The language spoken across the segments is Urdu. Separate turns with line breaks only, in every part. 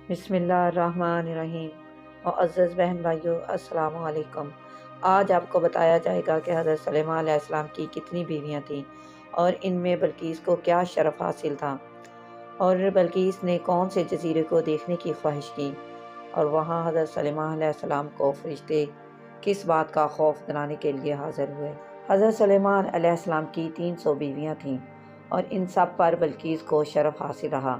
بسم اللہ الرحمن الرحیم۔ معزز بہن بھائیوں، السلام علیکم۔ آج آپ کو بتایا جائے گا کہ حضرت سلیمان علیہ السلام کی کتنی بیویاں تھیں اور ان میں بلقیس کو کیا شرف حاصل تھا، اور بلقیس نے کون سے جزیرے کو دیکھنے کی خواہش کی، اور وہاں حضرت سلیمان علیہ السلام کو فرشتے کس بات کا خوف دلانے کے لیے حاضر ہوئے۔ حضرت سلیمان علیہ السلام کی 300 بیویاں تھیں اور ان سب پر بلقیس کو شرف حاصل رہا،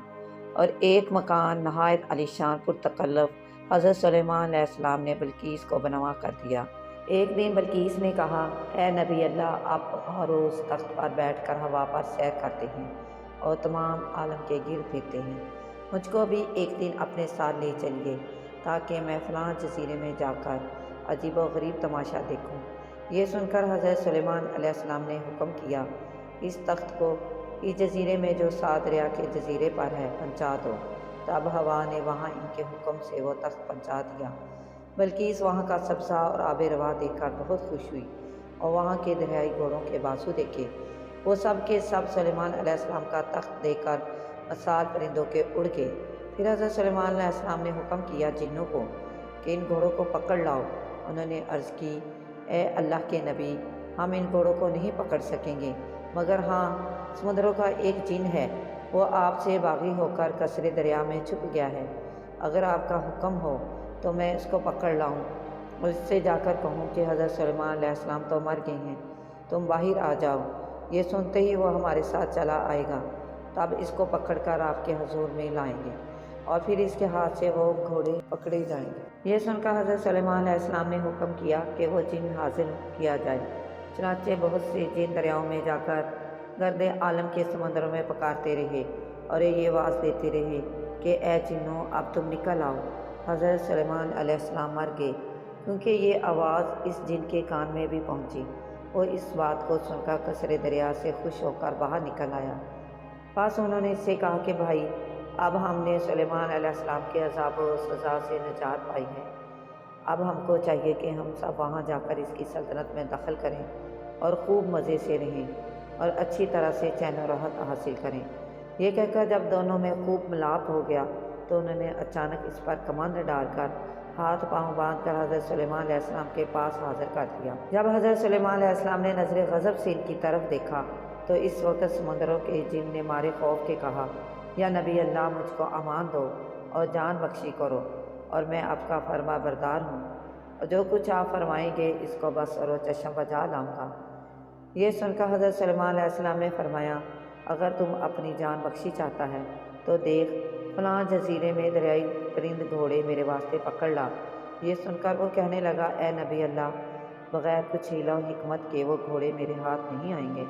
اور ایک مکان نہایت عالیشان پرتکلف حضرت سلیمان علیہ السلام نے بلقیس کو بنوا کر دیا۔ ایک دن بلقیس نے کہا، اے نبی اللہ، آپ ہر روز تخت پر بیٹھ کر ہوا پر سیر کرتے ہیں اور تمام عالم کے گرد پھرتے ہیں، مجھ کو بھی ایک دن اپنے ساتھ لے چلیے تاکہ میں فلاں جزیرے میں جا کر عجیب و غریب تماشا دیکھوں۔ یہ سن کر حضرت سلیمان علیہ السلام نے حکم کیا، اس تخت کو اس جزیرے میں جو سات دریا کے جزیرے پر ہے پہنچا دو۔ تب ہوا نے وہاں ان کے حکم سے وہ تخت پہنچا دیا۔ بلقیس وہاں کا سبزہ اور آب روا دیکھ کر بہت خوش ہوئی اور وہاں کے دریائی گھوڑوں کے بازو دیکھے، وہ سب کے سب سلیمان علیہ السلام کا تخت دیکھ کر مثال پرندوں کے اڑ گئے۔ پھر حضرت سلیمان علیہ السلام نے حکم کیا جنوں کو کہ ان گھوڑوں کو پکڑ لاؤ۔ انہوں نے عرض کی، اے اللہ کے نبی، ہم ان گھوڑوں کو نہیں پکڑ سکیں گے، مگر ہاں، سمندروں کا ایک جن ہے، وہ آپ سے باغی ہو کر کثرے دریا میں چھپ گیا ہے، اگر آپ کا حکم ہو تو میں اس کو پکڑ لاؤں اور اس سے جا کر کہوں کہ حضرت سلیمان علیہ السلام تو مر گئے ہیں، تم باہر آ جاؤ۔ یہ سنتے ہی وہ ہمارے ساتھ چلا آئے گا، تب اس کو پکڑ کر آپ کے حضور میں لائیں گے اور پھر اس کے ہاتھ سے وہ گھوڑے پکڑے جائیں گے۔ یہ سن کر حضرت سلیمان علیہ السلام نے حکم کیا کہ وہ جن حاضر کیا جائے۔ چنانچہ بہت سے جن دریاؤں میں جا کر گرد عالم کے سمندروں میں پکارتے رہے اور یہ آواز دیتے رہے کہ اے جنوں، اب تم نکل آؤ، حضرت سلیمان علیہ السلام مر گئے، کیونکہ یہ آواز اس جن کے کان میں بھی پہنچی۔ وہ اس بات کو سن کر کثرے دریا سے خوش ہو کر باہر نکل آیا۔ پس انہوں نے اس سے کہا کہ بھائی، اب ہم نے سلیمان علیہ السلام کے عذاب و سزا سے نجات پائی ہے، اب ہم کو چاہیے کہ ہم سب وہاں جا کر اس کی سلطنت میں دخل کریں اور خوب مزے سے رہیں اور اچھی طرح سے چین و راحت حاصل کریں۔ یہ کہہ کر جب دونوں میں خوب ملاپ ہو گیا تو انہوں نے اچانک اس پر کمند ڈال کر ہاتھ پاؤں باندھ کر حضرت سلیمان علیہ السلام کے پاس حاضر کر دیا۔ جب حضرت سلیمان علیہ السلام نے نظر غضب سے ان کی طرف دیکھا تو اس وقت سمندروں کے جن نے مارے خوف کے کہا، یا نبی اللہ، مجھ کو امان دو اور جان بخشی کرو، اور میں آپ کا فرما بردار ہوں، اور جو کچھ آپ فرمائیں گے اس کو بسر و چشم بجا لاؤں گا۔ یہ سن کر حضرت سلیمان علیہ السلام نے فرمایا، اگر تم اپنی جان بخشی چاہتا ہے تو دیکھ، فلاں جزیرے میں دریائی پرند گھوڑے میرے واسطے پکڑ لا۔ یہ سن کر وہ کہنے لگا، اے نبی اللہ، بغیر کچھ حیلہ و حکمت کے وہ گھوڑے میرے ہاتھ نہیں آئیں گے۔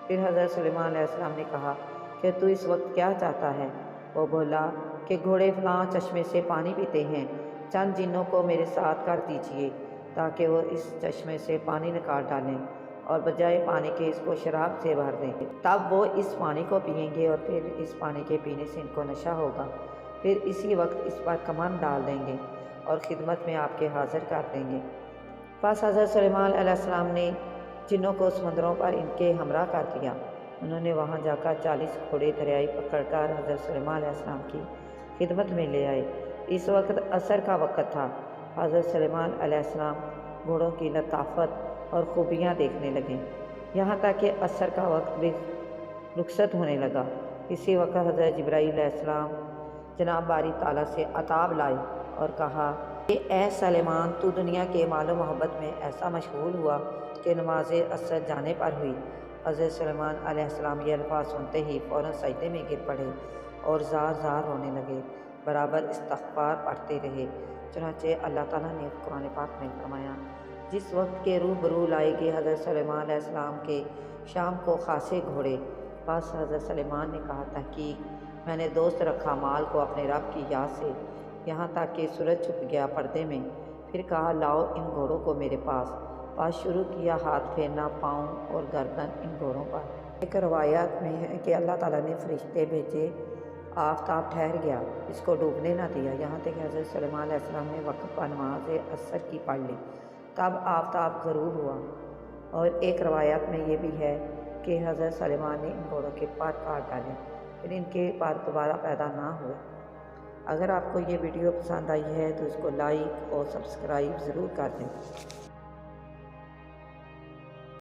پھر حضرت سلیمان علیہ السلام نے کہا کہ تو اس وقت کیا چاہتا ہے؟ وہ بولا کہ گھوڑے فلاں چشمے سے پانی پیتے ہیں، چند جنوں کو میرے ساتھ کر دیجیے تاکہ وہ اس چشمے سے پانی نکال ڈالیں اور بجائے پانی کے اس کو شراب سے بھر دیں، تب وہ اس پانی کو پئیں گے اور پھر اس پانی کے پینے سے ان کو نشہ ہوگا، پھر اسی وقت اس پر کمند ڈال دیں گے اور خدمت میں آپ کے حاضر کر دیں گے۔ پس حضرت سلیمان علیہ السلام نے جنوں کو سمندروں پر ان کے ہمراہ کر دیا۔ انہوں نے وہاں جا کر 40 گھوڑے دریائی پکڑ کر حضرت سلیمان علیہ السلام کی خدمت میں لے آئے۔ اس وقت عصر کا وقت تھا۔ حضرت سلیمان علیہ السلام گھوڑوں کی لطافت اور خوبیاں دیکھنے لگے، یہاں تک کہ عصر کا وقت بھی رخصت ہونے لگا۔ اسی وقت حضرت جبرائیل علیہ السلام جناب باری تعالیٰ سے عتاب لائے اور کہا کہ اے سلیمان، تو دنیا کے مال و محبت میں ایسا مشغول ہوا کہ نماز عصر جانے پر ہوئی۔ حضرت سلیمان علیہ السلام یہ الفاظ سنتے ہی فوراً سجدے میں گر پڑے اور زار زار رونے لگے، برابر استغفار پڑھتے رہے۔ چنانچہ اللہ تعالیٰ نے قرآن پاک میں فرمایا، جس وقت کے روبرو لائے گے حضرت سلیمان علیہ السلام کے شام کو خاصے گھوڑے۔ پس حضرت سلیمان نے کہا، تحقیق میں نے دوست رکھا مال کو اپنے رب کی یاد سے، یہاں تک کہ سورج چھپ گیا پردے میں۔ پھر کہا، لاؤ ان گھوڑوں کو میرے پاس۔ پس شروع کیا ہاتھ پھیرنا پاؤں اور گردن ان گھوڑوں پر۔ ایک روایت میں ہے کہ اللہ تعالیٰ نے فرشتے بھیجے، آفتاب ٹھہر گیا، اس کو ڈوبنے نہ دیا، یہاں تک کہ حضرت سلیمان علیہ السلام نے وقت پر نماز عصر کی پڑھ لی، تب آفتاب غروب ہوا۔ اور ایک روایت میں یہ بھی ہے کہ حضرت سلیمان نے ان گھوڑوں کے پر کاٹ ڈالے، پھر ان کے پر دوبارہ پیدا نہ ہوئے۔ اگر آپ کو یہ ویڈیو پسند آئی ہے تو اس کو لائک اور سبسکرائب ضرور کر دیں۔